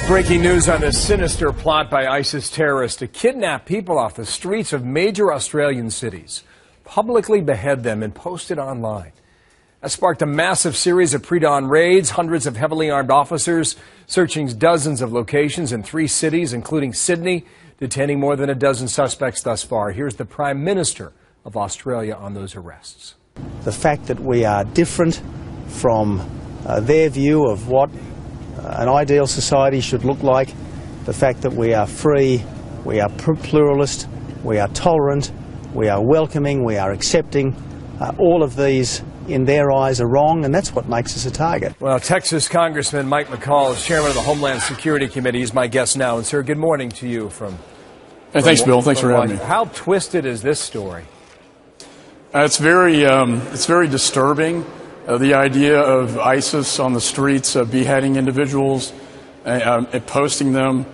Breaking news on this sinister plot by ISIS terrorists to kidnap people off the streets of major Australian cities, publicly behead them, and post it online. That sparked a massive series of pre-dawn raids, hundreds of heavily armed officers searching dozens of locations in 3 cities, including Sydney, detaining more than a dozen suspects thus far. Here's the Prime Minister of Australia on those arrests. The fact that we are different from their view of what an ideal society should look like, the fact that we are free, we are pluralist, we are tolerant, we are welcoming, we are accepting, all of these in their eyes are wrong, and that's what makes us a target. Well, Texas Congressman Mike McCall is chairman of the Homeland Security Committee. He's my guest now. And, sir, good morning to you from... Hey, thanks, Bill. Thanks for having me. How twisted is this story? It's very disturbing. The idea of ISIS on the streets beheading individuals and posting them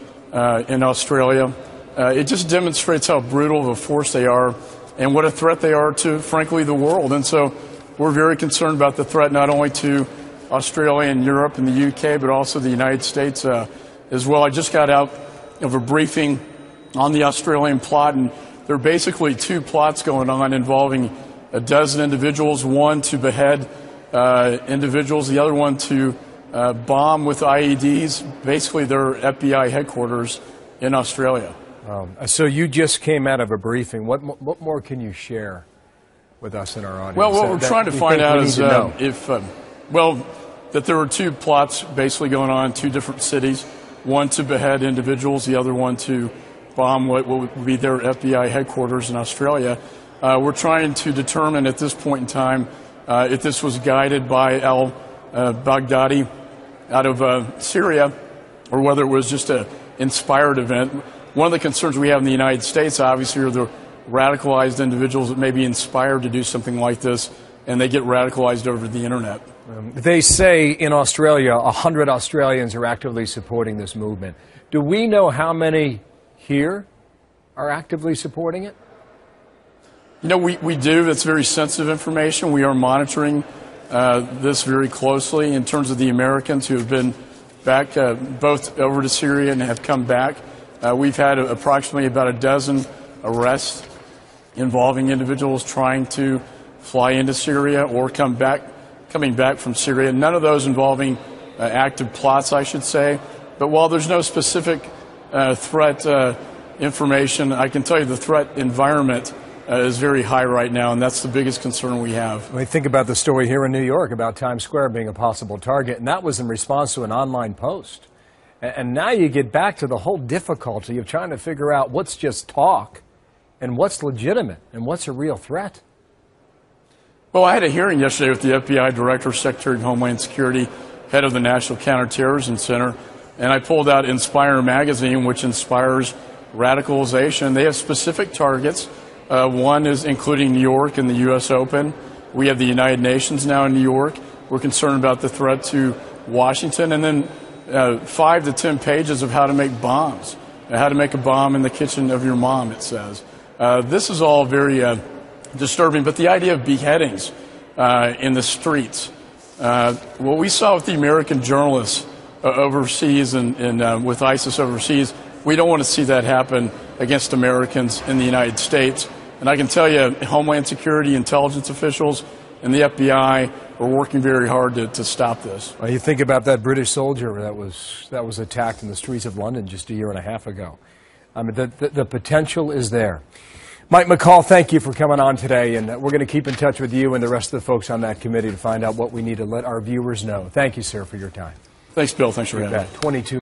in Australia. It just demonstrates how brutal of a force they are and what a threat they are to, frankly, the world. And so we're very concerned about the threat not only to Australia and Europe and the UK, but also the United States as well. I just got out of a briefing on the Australian plot, and there are basically 2 plots going on involving a dozen individuals, one to behead individuals, the other one to bomb with IEDs, basically their FBI headquarters in Australia. So you just came out of a briefing. What more can you share with us and our audience? Well, what we're trying to find out is that there were 2 plots basically going on in 2 different cities, one to behead individuals, the other one to bomb what would be their FBI headquarters in Australia. We're trying to determine at this point in time if this was guided by al-Baghdadi out of Syria, or whether it was just an inspired event. One of the concerns we have in the United States, obviously, are the radicalized individuals that may be inspired to do something like this, and they get radicalized over the internet. They say in Australia, 100 Australians are actively supporting this movement. Do we know how many here are actively supporting it? You know, we do. That's very sensitive information. We are monitoring this very closely in terms of the Americans who have been back both over to Syria and have come back. We've had approximately about a dozen arrests involving individuals trying to fly into Syria or coming back from Syria. None of those involving active plots, I should say. But while there's no specific threat information, I can tell you the threat environment is very high right now, and that's the biggest concern we have. We think about the story here in New York about Times Square being a possible target, and that was in response to an online post. And now you get back to the whole difficulty of trying to figure out what's just talk and what's legitimate and what's a real threat. Well, I had a hearing yesterday with the FBI Director, Secretary of Homeland Security, head of the National Counterterrorism Center, and I pulled out Inspire magazine, which inspires radicalization. They have specific targets. One is including New York and the U.S. Open. We have the United Nations now in New York. We're concerned about the threat to Washington. And then 5 to 10 pages of how to make bombs, how to make a bomb in the kitchen of your mom, it says. This is all very disturbing. But the idea of beheadings in the streets, what we saw with the American journalists overseas and with ISIS overseas, we don't want to see that happen against Americans in the United States. And I can tell you, Homeland Security, intelligence officials, and the FBI are working very hard to stop this. Well, you think about that British soldier that was attacked in the streets of London just a year and a half ago. I mean, the potential is there. Mike McCall, thank you for coming on today, and we're going to keep in touch with you and the rest of the folks on that committee to find out what we need to let our viewers know. Thank you, sir, for your time. Thanks, Bill. Thanks for having me. 22